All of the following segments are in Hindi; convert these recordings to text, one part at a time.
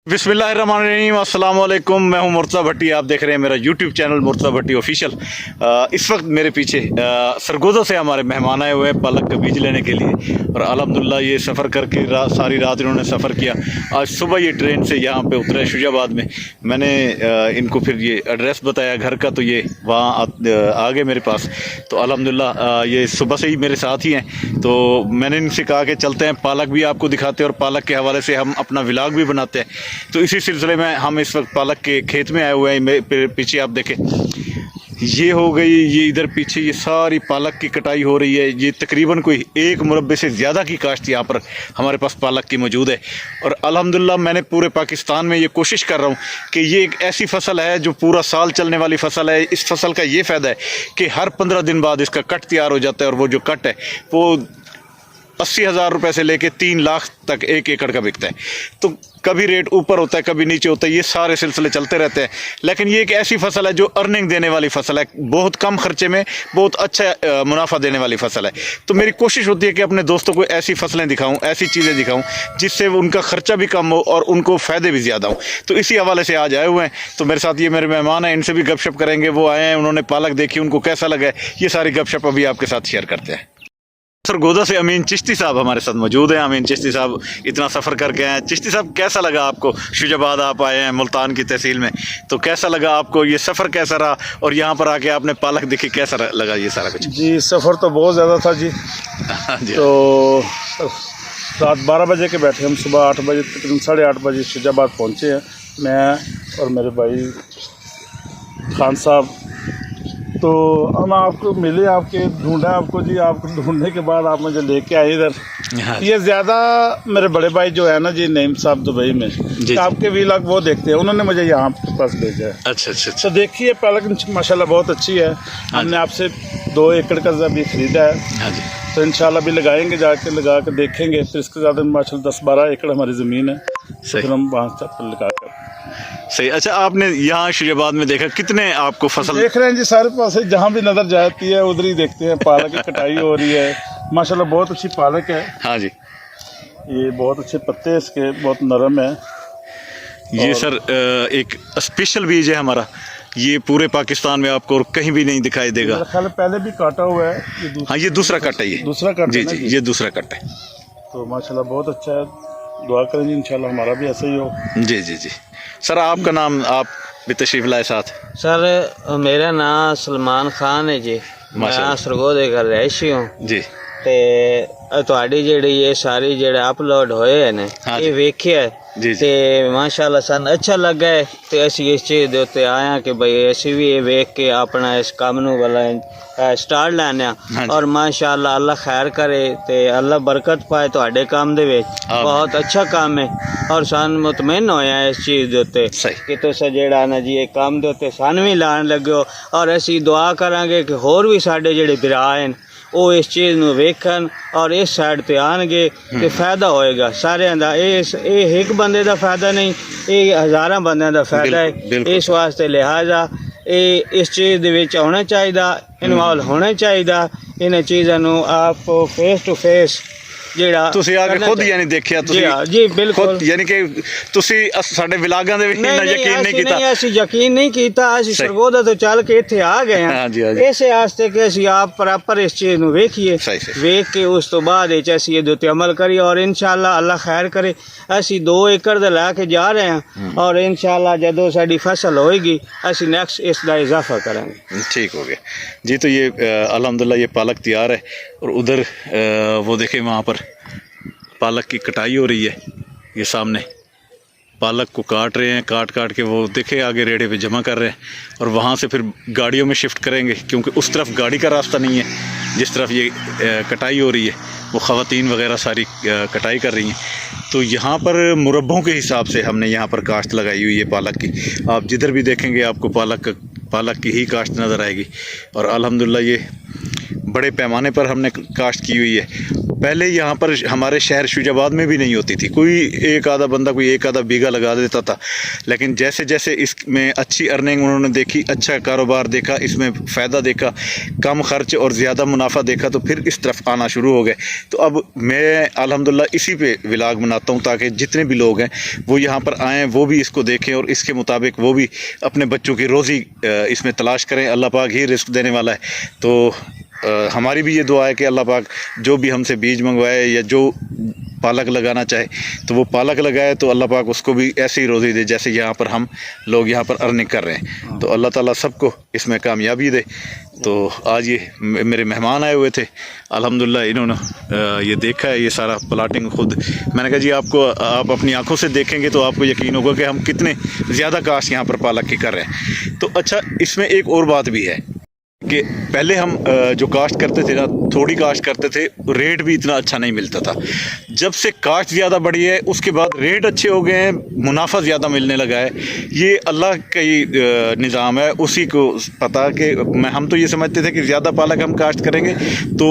बिस्मिल्लाहिर्रहमानिर्रहीम, अस्सलाम वालेकुम। मैं हूं मुर्तज़ा भट्टी, आप देख रहे हैं मेरा यूट्यूब चैनल मुर्तज़ा भट्टी ऑफिशियल। इस वक्त मेरे पीछे सरगोदा से हमारे मेहमान आए हुए हैं पालक का बीज लेने के लिए, और अल्हम्दुलिल्लाह ये सफ़र करके सारी रात इन्होंने सफ़र किया। आज सुबह ये ट्रेन से यहाँ पे उतरे शुजाबाद में। मैंने इनको फिर ये एड्रेस बताया घर का, तो ये वहाँ आ गए मेरे पास। तो अल्हम्दुलिल्लाह ये सुबह से ही मेरे साथ ही हैं। तो मैंने इनसे कहा कि चलते हैं, पालक भी आपको दिखाते हैं और पालक के हवाले से हम अपना व्लॉग भी बनाते हैं। तो इसी सिलसिले में हम इस वक्त पालक के खेत में आए हुए हैं। पीछे आप देखें, ये हो गई, ये इधर पीछे ये सारी पालक की कटाई हो रही है। ये तकरीबन कोई 1 मुरब्बे से ज़्यादा की काश्त यहाँ पर हमारे पास पालक की मौजूद है। और अल्हम्दुलिल्लाह मैंने पूरे पाकिस्तान में ये कोशिश कर रहा हूँ कि ये एक ऐसी फसल है जो पूरा साल चलने वाली फसल है। इस फसल का ये फ़ायदा है कि हर 15 दिन बाद इसका कट तैयार हो जाता है, और वो जो कट है वो 80,000 रुपये से लेके 3 लाख तक 1 एकड़ का बिकता है। तो कभी रेट ऊपर होता है, कभी नीचे होता है, ये सारे सिलसिले चलते रहते हैं। लेकिन ये एक ऐसी फसल है जो अर्निंग देने वाली फसल है, बहुत कम खर्चे में बहुत अच्छा मुनाफा देने वाली फसल है। तो मेरी कोशिश होती है कि अपने दोस्तों को ऐसी फसलें दिखाऊं, ऐसी चीज़ें दिखाऊं जिससे उनका खर्चा भी कम हो और उनको फ़ायदे भी ज़्यादा हों। तो इसी हवाले से आज आए हुए हैं। तो मेरे साथ ये मेरे मेहमान हैं, इनसे भी गपशप करेंगे। वो आए हैं, उन्होंने पालक देखी, उनको कैसा लगा है, ये सारी गपशप अभी आपके साथ शेयर करते हैं। सरगोदा से अमीन चिश्ती साहब हमारे साथ मौजूद हैं। अमीन चिश्ती साहब इतना सफ़र करके आए हैं। चिश्ती साहब, कैसा लगा आपको? शुजाबाद आप आए हैं, मुल्तान की तहसील में, तो कैसा लगा आपको? ये सफ़र कैसा रहा, और यहाँ पर आके आपने पालक देखी, कैसा लगा ये सारा कुछ? जी, सफ़र तो बहुत ज़्यादा था जी। जी, तो रात 12 बजे के बैठे, हम सुबह 8 बजे तकरीबन 8:30 बजे शुजाबाद पहुँचे हैं, मैं और मेरे भाई खान साहब। तो हम आपको मिले, आपके ढूंढा आपको जी। आपको ढूंढने के बाद आप मुझे लेके आए इधर। हाँ। ये ज़्यादा मेरे बड़े भाई जो है ना जी, नईम साहब दुबई में, जी। आपके व्लॉग वो देखते हैं, उन्होंने मुझे यहाँ पास भेजा है। अच्छा अच्छा अच्छा। तो देखिए, पालक माशाल्लाह बहुत अच्छी है। हमने आपसे 2 एकड़ का अभी ख़रीदा है। हाँ जी। तो इंशाल्लाह भी लगाएंगे, जाके लगा कर देखेंगे। फिर इसके ज़्यादा माशाल्लाह 10-12 एकड़ हमारी ज़मीन है, तो फिर हम वहाँ तक लगा कर। सही। अच्छा, आपने यहाँ शुजाबाद में देखा, कितने आपको फसल देख रहे हैं जी, सारे पास जहाँ भी नज़र जाती है उधर ही देखते हैं। पालक की कटाई हो रही है, माशाल्लाह बहुत अच्छी पालक है। हाँ जी। ये बहुत अच्छे पत्ते हैं इसके, बहुत नरम है। ये सर एक स्पेशल बीज है हमारा, ये पूरे पाकिस्तान में आपको और कहीं भी नहीं दिखाई देगा। मेरा ख्याल है पहले भी काटा हुआ है ये। हाँ, ये दूसरा कट है। ये दूसरा कट जी है ना जी, ये दूसरा कट है। तो माशाल्लाह बहुत अच्छा है। दुआ करें जी, इंशाल्लाह हमारा भी ऐसा ही हो। जी जी जी। सर, आपका नाम, आप भी तशरीफ लाए साथ? सर, मेरा नाम सलमान खान है जी। मैं सरगोदे का रहायशी हूँ जी। ते तुहाडी जेड़ी ये सारी जेड़े अपलोड होए है ने, हाँ ये वेखिया जी ते माशाल्लाह सन अच्छा लगा है। ते असी इस चीज़ दे उत्ते आया कि भाई असी भी ये वेख के अपना इस काम नू वाला स्टार्ट लैने। और माशाल्लाह अल्लाह खैर करे ते अल्लाह बरकत पाए तुहाडे काम दे विच। बहुत अच्छा काम है, और सन मुतमईन होया इस चीज़ दे उत्ते कि तुसा जेड़ा ना जी ये काम दे उत्ते सन भी लान लग्यो। और असी दुआ करांगे कि होर भी साडे जेड़े भरा हैं वो इस चीज़ नू वेखन और इस साइड ते आनगे ते फायदा होएगा सारिਆਂ ਦਾ। ਇਹ एक बंदे ਦਾ फायदा नहीं, ये हज़ारां बंदिਆਂ ਦਾ फायदा है। इस वास्ते लिहाजा ये इस चीज़ दे विच होना चाहिए, इन्वॉल्व होना चाहिए। इन चीज़ों नू आप फेस टू फेस ਜਿਹੜਾ ਤੁਸੀਂ ਆ ਕੇ ਖੁਦ ਯਾਨੀ ਦੇਖਿਆ? ਤੁਸੀਂ ਜੀ ਬਿਲਕੁਲ, ਯਾਨੀ ਕਿ ਤੁਸੀਂ ਸਾਡੇ ਵਿਲਾਗਾਂ ਦੇ ਵਿੱਚ ਇੰਨਾ ਯਕੀਨ ਨਹੀਂ ਕੀਤਾ? ਨਹੀਂ, ਅਸੀਂ ਯਕੀਨ ਨਹੀਂ ਕੀਤਾ। ਅਸੀਂ ਸਰਗੋਦਾ ਤੋਂ ਚੱਲ ਕੇ ਇੱਥੇ ਆ ਗਏ ਹਾਂ ਇਸੇ ਵਾਸਤੇ ਕਿ ਅਸੀਂ ਆਪ ਪ੍ਰੋਪਰ ਇਸ ਚੀਜ਼ ਨੂੰ ਵੇਖੀਏ, ਵੇਖ ਕੇ ਉਸ ਤੋਂ ਬਾਅਦ ਵਿੱਚ ਅਸੀਂ ਇਹਦੇ ਉੱਤੇ ਅਮਲ ਕਰੀਏ। ਔਰ ਇਨਸ਼ਾਅੱਲਾ ਅੱਲਾ ਖੈਰ करे, ਅਸੀਂ 2 एकड़ ਦਾ ਲੈ ਕੇ ਜਾ ਰਹੇ ਹਾਂ। और इंशाल्लाह ਜਦੋਂ ਸਾਡੀ फसल होएगी ਅਸੀਂ नेक्स्ट इसका इजाफा करेंगे। ठीक हो गया जी। तो ये अल्हम्दुलिल्लाह ये पालक तैयार है, और उधर वो देखें वहाँ पर पालक की कटाई हो रही है। ये सामने पालक को काट रहे हैं, काट के वो देखे आगे रेड़े पे जमा कर रहे हैं, और वहाँ से फिर गाड़ियों में शिफ्ट करेंगे, क्योंकि उस तरफ गाड़ी का रास्ता नहीं है। जिस तरफ ये कटाई हो रही है वो ख़वातीन वगैरह सारी कटाई कर रही हैं। तो यहाँ पर मुरब्बों के हिसाब से हमने यहाँ पर काश्त लगाई हुई है पालक की। आप जिधर भी देखेंगे आपको पालक की ही काश्त नज़र आएगी, और अल्हम्दुलिल्लाह ये बड़े पैमाने पर हमने काश्त की हुई है। पहले यहाँ पर हमारे शहर शुजाबाद में भी नहीं होती थी, कोई एक आधा बंदा कोई एक आधा बीघा लगा देता था। लेकिन जैसे जैसे इसमें अच्छी अर्निंग उन्होंने देखी, अच्छा कारोबार देखा, इसमें फ़ायदा देखा, कम खर्च और ज़्यादा मुनाफा देखा, तो फिर इस तरफ आना शुरू हो गए। तो अब मैं अल्हम्दुलिल्लाह इसी पे व्लॉग बनाता हूँ ताकि जितने भी लोग हैं वो यहाँ पर आएँ, वो भी इसको देखें और इसके मुताबिक वो भी अपने बच्चों की रोज़ी इसमें तलाश करें। अल्लाह पाक ही रिस्क देने वाला है। तो हमारी भी ये दुआ है कि अल्लाह पाक जो भी हमसे बीज मंगवाए या जो पालक लगाना चाहे तो वो पालक लगाए, तो अल्लाह पाक उसको भी ऐसी ही रोज़ी दे जैसे यहाँ पर हम लोग यहाँ पर अर्निंग कर रहे हैं। तो अल्लाह ताला सबको इसमें कामयाबी दे। तो आज ये मेरे मेहमान आए हुए थे, अल्हम्दुलिल्लाह इन्होंने ये देखा है, ये सारा प्लाटिंग खुद। मैंने कहा जी आप अपनी आंखों से देखेंगे तो आपको यकीन होगा कि हम कितने ज़्यादा काश्त यहाँ पर पालक की कर रहे हैं। तो अच्छा, इसमें एक और बात भी है कि पहले हम जो काश्त करते थे ना, थोड़ी काश्त करते थे, रेट भी इतना अच्छा नहीं मिलता था। जब से काश्त ज़्यादा बढ़ी है उसके बाद रेट अच्छे हो गए हैं, मुनाफा ज़्यादा मिलने लगा है। ये अल्लाह का ही निज़ाम है, उसी को पता कि हम तो ये समझते थे कि ज़्यादा पालक हम काश्त करेंगे तो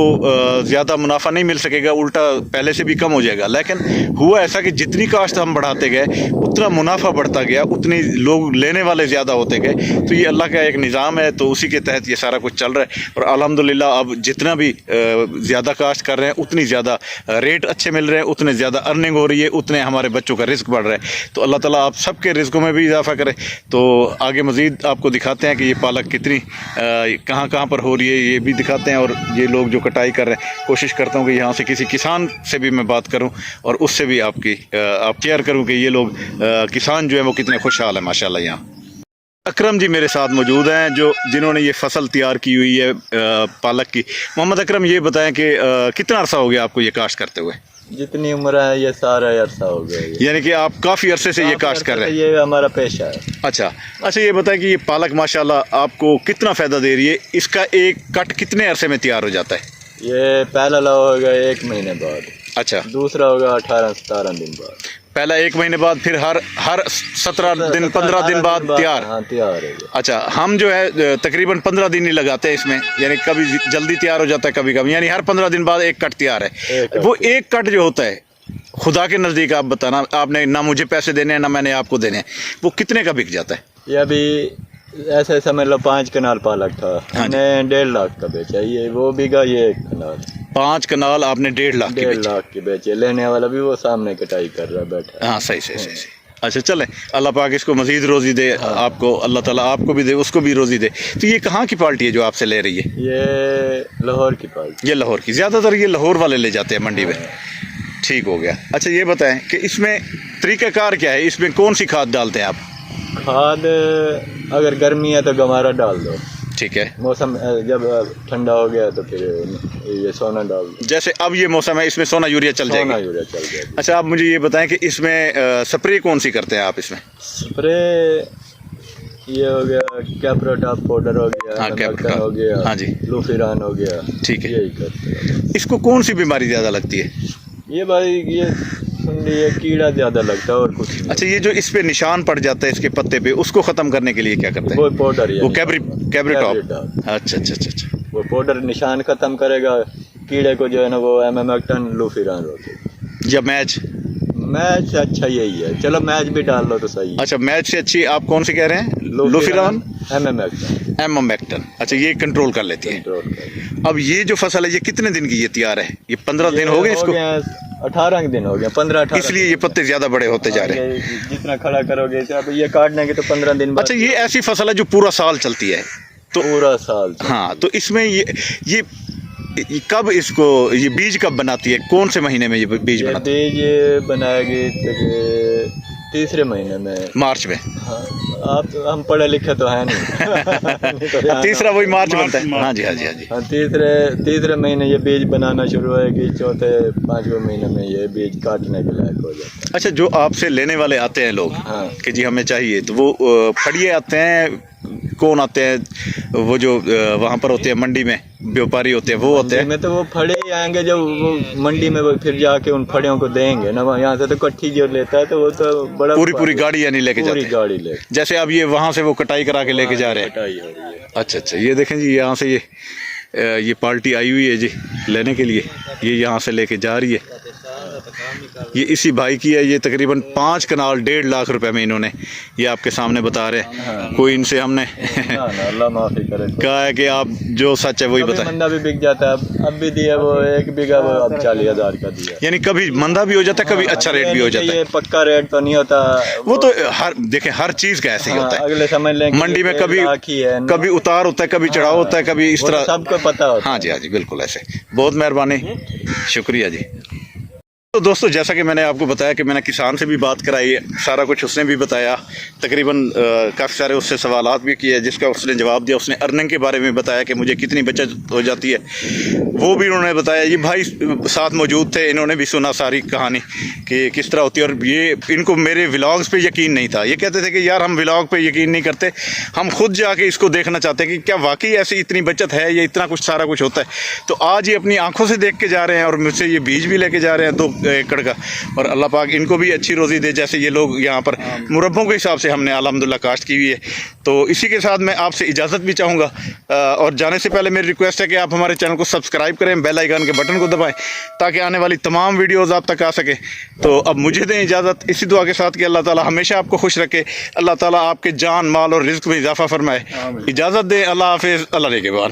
ज़्यादा मुनाफा नहीं मिल सकेगा, उल्टा पहले से भी कम हो जाएगा। लेकिन हुआ ऐसा कि जितनी काश्त हम बढ़ाते गए उतना मुनाफा बढ़ता गया, उतने लोग लेने वाले ज़्यादा होते गए। तो ये अल्लाह का एक निज़ाम है, तो उसी के तहत ये सारा कुछ चल रहा है। और अल्हम्दुलिल्लाह अब जितना भी ज़्यादा काश्त कर रहे हैं उतनी ज़्यादा रेट अच्छे मिल रहे हैं, उतने ज़्यादा अर्निंग हो रही है, उतने हमारे बच्चों का रिस्क बढ़ रहा है। तो अल्लाह ताला आप सबके रिस्कों में भी इजाफा करे। तो आगे मज़ीद आपको दिखाते हैं कि ये पालक कितनी कहाँ कहाँ पर हो रही है, ये भी दिखाते हैं। और ये लोग जो कटाई कर रहे हैं, कोशिश करता हूँ कि यहाँ से किसी किसान से भी मैं बात करूँ और उससे भी आप शेयर करूँ कि ये लोग किसान जो है वो कितने खुशहाल हैं माशाल्लाह। यहाँ अकरम जी मेरे साथ मौजूद हैं जिन्होंने ये फसल तैयार की हुई है पालक की। मोहम्मद अकरम, ये बताएं कि कितना अरसा हो गया आपको ये काश्त करते हुए? जितनी उम्र है ये सारा अरसा हो गया। यानी कि आप काफ़ी अरसे से ये काश्त कर रहे हैं? ये हमारा पेशा है। अच्छा, ये बताएं कि ये पालक माशाल्लाह आपको कितना फ़ायदा दे रही है? इसका एक कट कितने अरसे में तैयार हो जाता है? ये पहला लाव होगा 1 महीने बाद। अच्छा, दूसरा होगा 18-17 दिन बाद। पहला 1 महीने बाद, फिर हर 17 दिन 15 दिन बाद तैयार? हाँ, तैयार है। अच्छा, हम जो है तकरीबन 15 दिन ही लगाते हैं इसमें, यानी कभी जल्दी तैयार हो जाता है, कभी कभी, यानी हर 15 दिन बाद एक कट तैयार है। वो एक कट जो होता है खुदा के नज़दीक, आप बताना, आपने ना मुझे पैसे देने हैं ना मैंने आपको देने हैं, वो कितने का बिक जाता है? ये अभी ऐसे समझ लो 5 कनाल पालक था, हमने 1.5 लाख का बेचा। ये वो बिगा, ये 1 कनाल। 5 कनाल आपने 1.5 लाख की 1.5 लाख की बेचे। लेने वाला भी वो सामने कटाई कर रहा है बैठा। हाँ, सही। अच्छा, चलें, अल्लाह पाक इसको मज़ीद रोज़ी दे। आपको अल्लाह ताला आपको भी दे, उसको भी रोज़ी दे। तो ये कहाँ की पार्टी है जो आपसे ले रही है? ये लाहौर की पार्टी। ये लाहौर की, ज़्यादातर ये लाहौर वाले ले जाते हैं मंडी में। ठीक हो गया। अच्छा, ये बताएं कि इसमें तरीक़ाकार क्या है, इसमें कौन सी खाद डालते हैं आप? खाद अगर गर्मी है तो गमारा डाल दो। ठीक है। मौसम जब ठंडा हो गया तो फिर ये सोना डाल दो। जैसे अब ये मौसम है, इसमें सोना यूरिया चल जाएगा? सोना यूरिया चल जाएगा। अच्छा, आप मुझे ये बताएं कि इसमें स्प्रे कौन सी करते हैं आप इसमें? स्प्रे ये हो गया, कैप्रोटॉप पाउडर हो गया, हाँ, कैप्रोटॉप हो गया, हाँ जी, लूफिरान हो गया। ठीक है। यही करते हैं। इसको कौन सी बीमारी ज़्यादा लगती है? ये भाई ये कीड़ा ज़्यादा लगता है और कुछ नहीं। अच्छा, ये जो इस पे निशान पड़ जाता है इसके पत्ते पे, उसको ख़त्म करने के लिए क्या करते हैं? वो पाउडर, वो कैब्रिटॉप। अच्छा। वो पाउडर निशान ख़त्म करेगा कीड़े को, जो है ना, वो एमेक्टन लूफिरान होती या मैच से अच्छा यही है। चलो मैच भी डाल लो तो सही। अच्छा, मैच से अच्छी आप कौन सी कह रहे हैं? लूफिरान, एमेक्टन। अच्छा, ये कंट्रोल कर लेती है। अब ये जो फसल है ये कितने दिन की ये तैयार है? ये 15 दिन हो गए इसको? 18 दिन हो गया, 15-18। इसलिए ये पत्ते ज्यादा बड़े होते जा रहे हैं। जितना खड़ा करोगे अब ये काटने के तो 15 दिन बाद। अच्छा, ये ऐसी फसल है जो पूरा साल चलती है? तो पूरा साल। हाँ, तो इसमें ये कब इसको ये बीज कब बनाती है? कौन से महीने में ये बीज बनाती है? बीज बनाएगी तीसरे महीने में, मार्च में। हाँ, आप हम पढ़े लिखे तो है नहीं। तो तीसरा वही मार्च बनता है। हाँ जी। हाँ, तीसरे महीने ये बीज बनाना शुरू होएगी, 4-5वें महीने में ये बीज काटने के लायक हो जाता है। अच्छा, जो आपसे लेने वाले आते हैं लोग, हाँ, कि जी हमें चाहिए, तो वो फड़िए आते हैं? कौन आते हैं? वो जो वहाँ पर होते हैं मंडी में व्यापारी होते हैं, वो होते हैं? में तो वो फड़े ही आएंगे, जब वो मंडी में वो फिर जाके उन फड़ियों को देंगे ना। यहाँ से तो कट्ठी जो लेता है तो वो तो बड़ा पूरी गाड़ी यानी लेके जाते हैं? पूरी गाड़ी ले। जैसे अब ये वहाँ से वो कटाई करा के लेके जा रहे हैं? कटाई हो रही है। अच्छा, ये देखें जी, यहाँ से ये ये पार्टी आई हुई है जी लेने के लिए, ये यहाँ से लेके जा रही है। ये इसी भाई की है, ये तकरीबन 5 कनाल 1.5 लाख रुपए में इन्होंने, ये आपके सामने बता रहे हैं। कोई इनसे हमने अल्लाह माफी करे। कहा है कि आप जो सच है वही बताएं। मंदा भी बिक जाता है, अब भी दिया वो 1 बीघा वो अब 40,000 का दिया। यानी कभी मंदा भी हो जाता है, कभी अच्छा रेट भी हो जाता है। ये पक्का रेट तो नहीं होता वो तो हर देखें हर चीज का ऐसे ही होता है। अगले समझ लें कि मंडी में 1 लाख ही है, कभी उतार होता है, कभी चढ़ाव होता है, कभी इस वो तो तरह सबको पता होता हाँ जी हाँ जी बिल्कुल ऐसे। बहुत मेहरबानी, शुक्रिया जी। तो दोस्तों जैसा कि मैंने आपको बताया कि मैंने किसान से भी बात कराई है, सारा कुछ उसने भी बताया, तकरीबन काफ़ी सारे उससे सवालात भी किए जिसका उसने जवाब दिया। उसने अर्निंग के बारे में बताया कि मुझे कितनी बचत हो जाती है, वो भी उन्होंने बताया। ये भाई साथ मौजूद थे, इन्होंने भी सुना सारी कहानी कि किस तरह होती है। और ये इनको मेरे व्लॉग्स पे यकीन नहीं था, ये कहते थे कि यार हम व्लॉग पे यकीन नहीं करते, हम खुद जाके इसको देखना चाहते हैं कि क्या वाकई ऐसी इतनी बचत है, ये इतना कुछ सारा कुछ होता है। तो आज ये अपनी आंखों से देख के जा रहे हैं और मुझसे ये बीज भी लेके जा रहे हैं 2 एकड़ का। और अल्लाह पाक इनको भी अच्छी रोज़ी दे, जैसे ये लोग यहाँ पर मुरब्बों के हिसाब से हमने अल्हम्दुलिल्लाह काश्त की हुई है। तो इसी के साथ मैं आपसे इजाज़त भी चाहूँगा, और जाने से पहले मेरी रिक्वेस्ट है कि आप हमारे चैनल को सब्सक्राइब करें, बेल आइकन के बटन को दबाएं ताकि आने वाली तमाम वीडियोज़ आप तक आ सके। तो अब मुझे दें इजाज़त इसी दुआ के साथ कि अल्लाह ताला हमेशा आपको खुश रखे, अल्लाह ताला आपके जान माल और रिज़्क़ में इजाफ़ा फरमाए। इजाज़त दें, अल्लाह हाफ़िज़, अल्लाह ने के बाद।